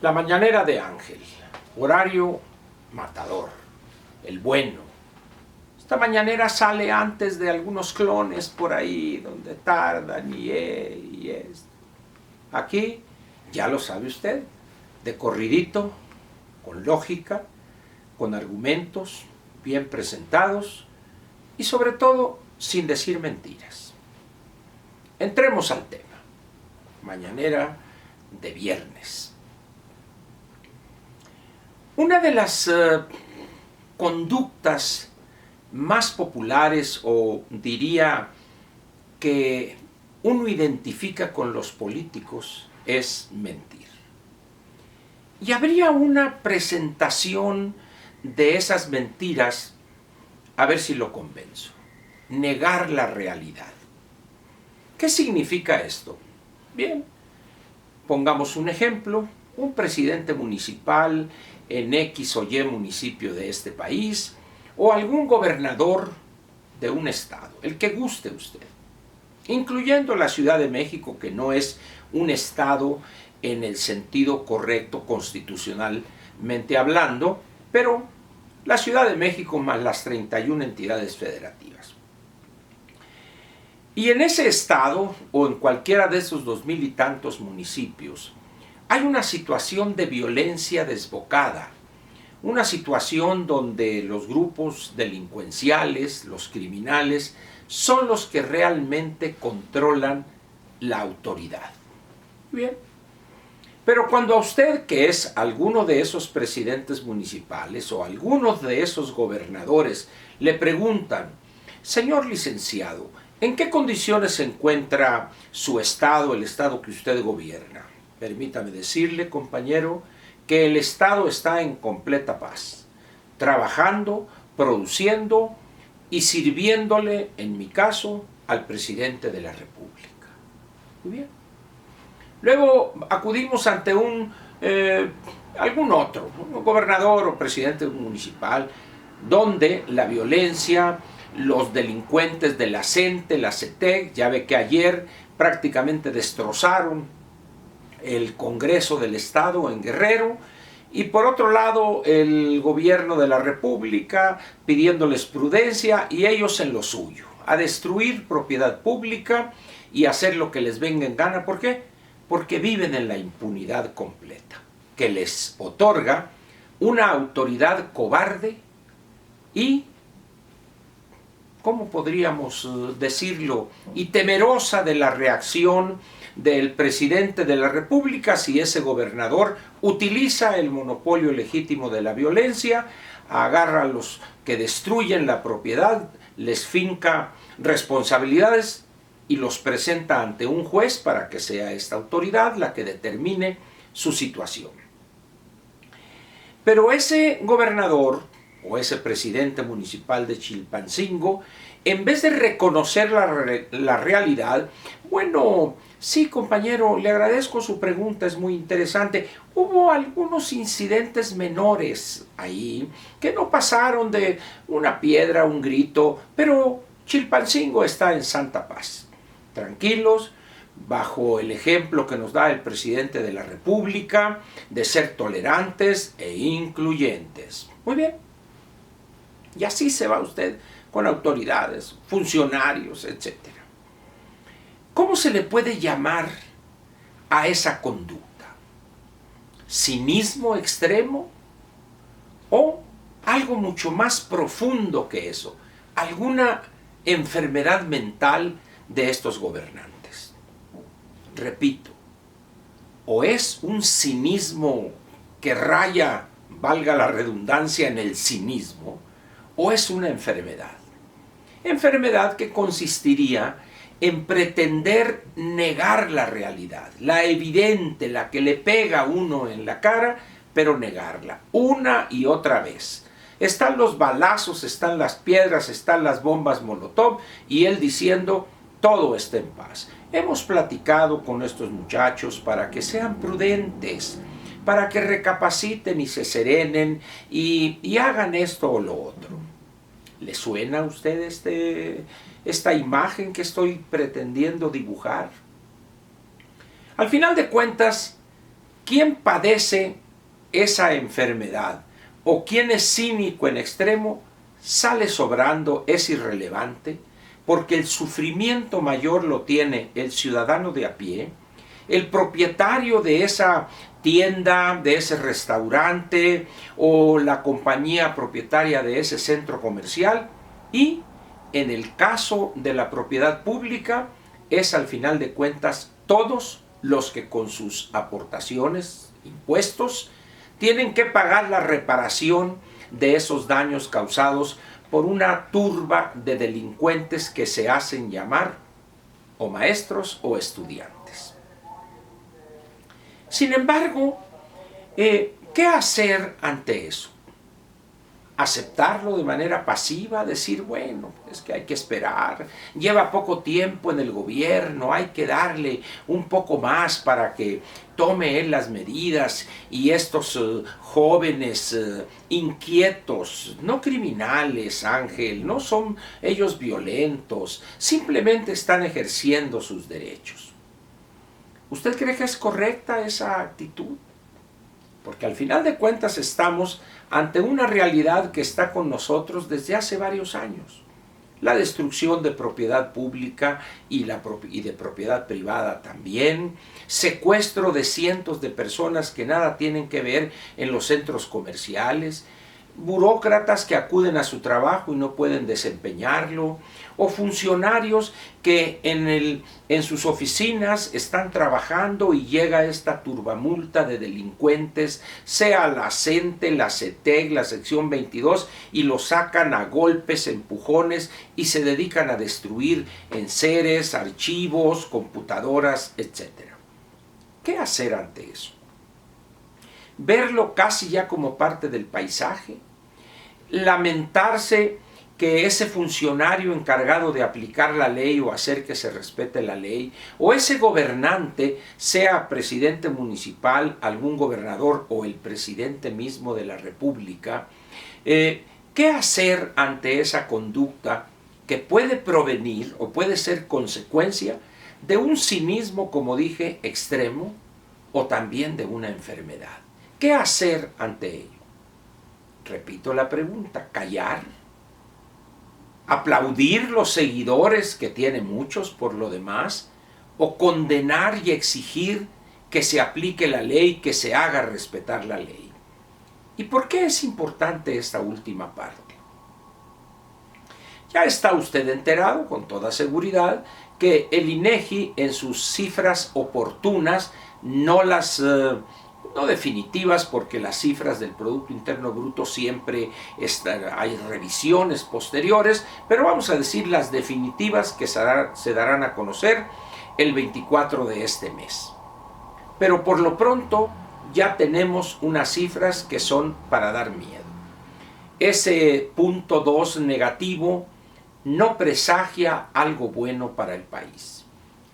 La mañanera de Ángel, horario matador, el bueno. Esta mañanera sale antes de algunos clones por ahí, donde tardan y esto. Aquí, ya lo sabe usted, de corridito, con lógica, con argumentos bien presentados y sobre todo sin decir mentiras. Entremos al tema. Mañanera de viernes. Una de las conductas más populares, o diría que uno identifica con los políticos, es mentir. Y habría una presentación de esas mentiras, a ver si lo convenzo. Negar la realidad. ¿Qué significa esto? Bien, pongamos un ejemplo. Un presidente municipal en X o Y municipio de este país, o algún gobernador de un estado, el que guste usted, incluyendo la Ciudad de México, que no es un estado en el sentido correcto constitucionalmente hablando, pero la Ciudad de México más las 31 entidades federativas. Y en ese estado, o en cualquiera de esos 2000 y tantos municipios, hay una situación de violencia desbocada, una situación donde los grupos delincuenciales, los criminales, son los que realmente controlan la autoridad. Bien. Pero cuando a usted, que es alguno de esos presidentes municipales o algunos de esos gobernadores, le preguntan: señor licenciado, ¿en qué condiciones se encuentra su estado, el estado que usted gobierna? Permítame decirle, compañero, que el Estado está en completa paz, trabajando, produciendo y sirviéndole, en mi caso, al presidente de la República. Muy bien. Luego acudimos ante algún otro, un gobernador o presidente municipal, donde la violencia, los delincuentes de la CENTE, la CETEC, ya ve que ayer prácticamente destrozaron el Congreso del Estado en Guerrero, y por otro lado el gobierno de la República pidiéndoles prudencia y ellos en lo suyo, a destruir propiedad pública y hacer lo que les venga en gana. ¿Por qué? Porque viven en la impunidad completa, que les otorga una autoridad cobarde y, ¿cómo podríamos decirlo?, y temerosa de la reacción del presidente de la República si ese gobernador utiliza el monopolio legítimo de la violencia, agarra a los que destruyen la propiedad, les finca responsabilidades y los presenta ante un juez para que sea esta autoridad la que determine su situación. Pero ese gobernador o ese presidente municipal de Chilpancingo, en vez de reconocer la realidad, bueno, sí, compañero, le agradezco su pregunta, es muy interesante. Hubo algunos incidentes menores ahí que no pasaron de una piedra, un grito, pero Chilpancingo está en santa paz. Tranquilos, bajo el ejemplo que nos da el presidente de la República de ser tolerantes e incluyentes. Muy bien. Y así se va usted con autoridades, funcionarios, etc. ¿Cómo se le puede llamar a esa conducta? ¿Cinismo extremo? ¿O algo mucho más profundo que eso? ¿Alguna enfermedad mental de estos gobernantes? Repito, o es un cinismo que raya, valga la redundancia, en el cinismo, o es una enfermedad. Enfermedad que consistiría en pretender negar la realidad, la evidente, la que le pega a uno en la cara, pero negarla una y otra vez. Están los balazos, están las piedras, están las bombas Molotov, y él diciendo: todo está en paz. Hemos platicado con estos muchachos para que sean prudentes, para que recapaciten y se serenen y hagan esto o lo otro. ¿Le suena a usted esta imagen que estoy pretendiendo dibujar? Al final de cuentas, ¿Quién padece esa enfermedad o quién es cínico en extremo sale sobrando, es irrelevante, porque el sufrimiento mayor lo tiene el ciudadano de a pie, el propietario de esa tienda, de ese restaurante o la compañía propietaria de ese centro comercial, y en el caso de la propiedad pública es al final de cuentas todos los que con sus aportaciones, impuestos, tienen que pagar la reparación de esos daños causados por una turba de delincuentes que se hacen llamar o maestros o estudiantes. Sin embargo, ¿qué hacer ante eso? Aceptarlo de manera pasiva, decir, bueno, es que hay que esperar, lleva poco tiempo en el gobierno, hay que darle un poco más para que tome él las medidas y estos jóvenes inquietos, no criminales, Ángel, no son ellos violentos, simplemente están ejerciendo sus derechos. ¿Usted cree que es correcta esa actitud? Porque al final de cuentas estamos ante una realidad que está con nosotros desde hace varios años. La destrucción de propiedad pública y de propiedad privada también, secuestro de cientos de personas que nada tienen que ver en los centros comerciales, burócratas que acuden a su trabajo y no pueden desempeñarlo, o funcionarios que en sus oficinas están trabajando y llega esta turbamulta de delincuentes, sea la CENTE, la CETEC, la sección 22, y los sacan a golpes, empujones, y se dedican a destruir enseres, archivos, computadoras, etc. ¿Qué hacer ante eso? ¿Verlo casi ya como parte del paisaje? ¿Lamentarse que ese funcionario encargado de aplicar la ley o hacer que se respete la ley, o ese gobernante, sea presidente municipal, algún gobernador o el presidente mismo de la República, qué hacer ante esa conducta que puede provenir o puede ser consecuencia de un cinismo, como dije, extremo, o también de una enfermedad? ¿Qué hacer ante ello? Repito la pregunta, ¿callar? ¿Aplaudir los seguidores, que tiene muchos por lo demás? ¿O condenar y exigir que se aplique la ley, que se haga respetar la ley? ¿Y por qué es importante esta última parte? Ya está usted enterado, con toda seguridad, que el INEGI en sus cifras oportunas, no definitivas, porque las cifras del Producto Interno Bruto siempre hay revisiones posteriores, pero vamos a decir las definitivas, que se darán a conocer el 24 de este mes. Pero por lo pronto ya tenemos unas cifras que son para dar miedo. Ese punto 2 negativo no presagia algo bueno para el país.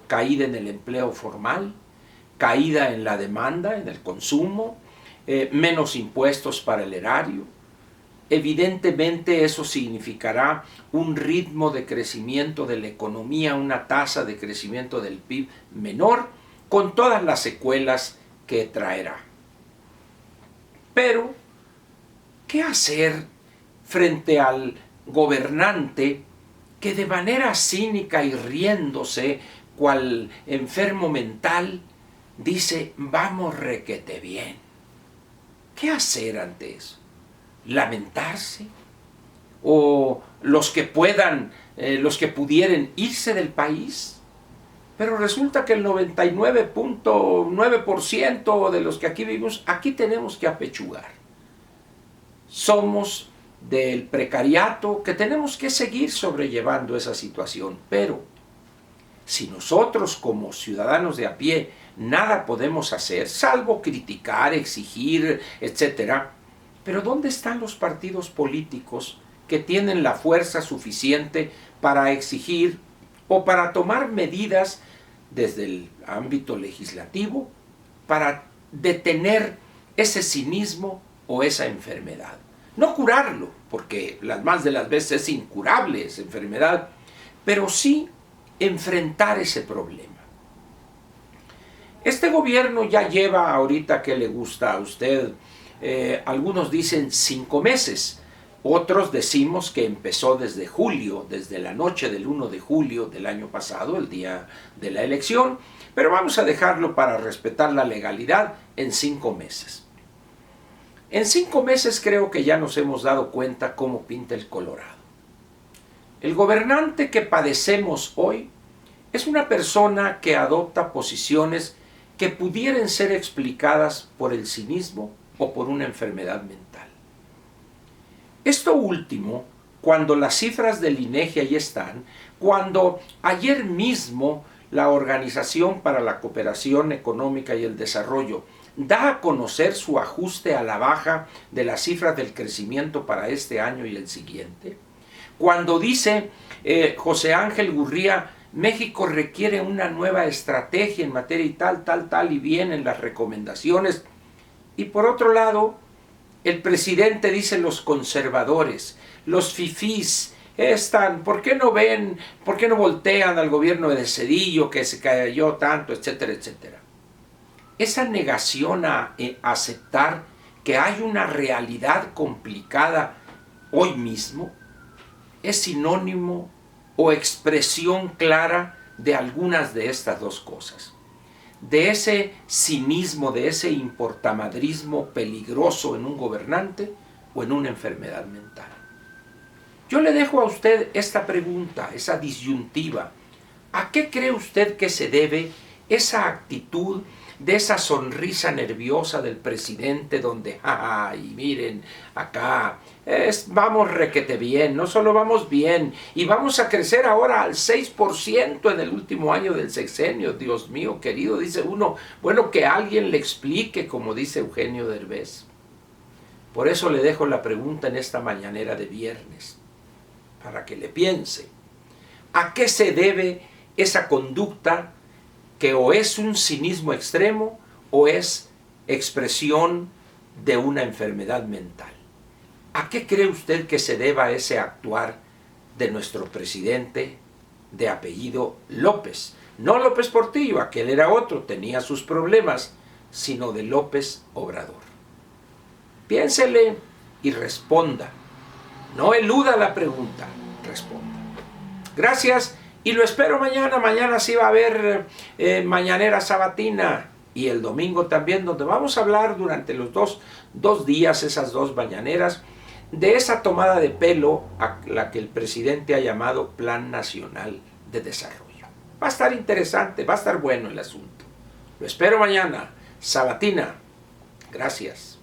Caída en el empleo formal, caída en la demanda, en el consumo, menos impuestos para el erario. Evidentemente eso significará un ritmo de crecimiento de la economía, una tasa de crecimiento del PIB menor, con todas las secuelas que traerá. Pero, ¿qué hacer frente al gobernante que de manera cínica y riéndose, cual enfermo mental, dice, vamos requete bien? ¿Qué hacer ante eso? ¿Lamentarse? ¿O los que pudieran irse del país? Pero resulta que el 99.9% de los que aquí vivimos, aquí tenemos que apechugar. Somos del precariato que tenemos que seguir sobrellevando esa situación, pero si nosotros como ciudadanos de a pie nada podemos hacer, salvo criticar, exigir, etc. Pero ¿dónde están los partidos políticos que tienen la fuerza suficiente para exigir o para tomar medidas desde el ámbito legislativo para detener ese cinismo o esa enfermedad? No curarlo, porque las más de las veces es incurable esa enfermedad, pero sí enfrentar ese problema. Este gobierno ya lleva ahorita, ¿qué le gusta a usted? Algunos dicen 5 meses, otros decimos que empezó desde julio, desde la noche del 1 de julio del año pasado, el día de la elección, pero vamos a dejarlo para respetar la legalidad en 5 meses. En 5 meses creo que ya nos hemos dado cuenta cómo pinta el Colorado. El gobernante que padecemos hoy es una persona que adopta posiciones que pudieran ser explicadas por el cinismo o por una enfermedad mental. Esto último, cuando las cifras del INEGI ahí están, cuando ayer mismo la Organización para la Cooperación Económica y el Desarrollo da a conocer su ajuste a la baja de las cifras del crecimiento para este año y el siguiente, cuando dice José Ángel Gurría, México requiere una nueva estrategia en materia y tal, y vienen las recomendaciones. Y por otro lado, el presidente dice los conservadores, los fifís, ¿por qué no ven, por qué no voltean al gobierno de Cedillo que se cayó tanto, etcétera, etcétera? Esa negación a aceptar que hay una realidad complicada hoy mismo es sinónimo o expresión clara de algunas de estas dos cosas. De ese cinismo, de ese importamadrismo peligroso en un gobernante o en una enfermedad mental. Yo le dejo a usted esta pregunta, esa disyuntiva. ¿A qué cree usted que se debe esa actitud de esa sonrisa nerviosa del presidente donde, ay, miren, acá, vamos requete bien, no solo vamos bien, y vamos a crecer ahora al 6% en el último año del sexenio, Dios mío querido, dice uno, bueno, que alguien le explique, como dice Eugenio Derbez. Por eso le dejo la pregunta en esta mañanera de viernes, para que le piense, ¿a qué se debe esa conducta que o es un cinismo extremo o es expresión de una enfermedad mental? ¿A qué cree usted que se deba ese actuar de nuestro presidente de apellido López? No López Portillo, aquel era otro, tenía sus problemas, sino de López Obrador. Piénsele y responda. No eluda la pregunta, responda. Gracias. Y lo espero mañana. Mañana sí va a haber mañanera sabatina. Y el domingo también, donde vamos a hablar durante los dos días, esas dos mañaneras, de esa tomada de pelo a la que el presidente ha llamado Plan Nacional de Desarrollo. Va a estar interesante, va a estar bueno el asunto. Lo espero mañana. Sabatina. Gracias.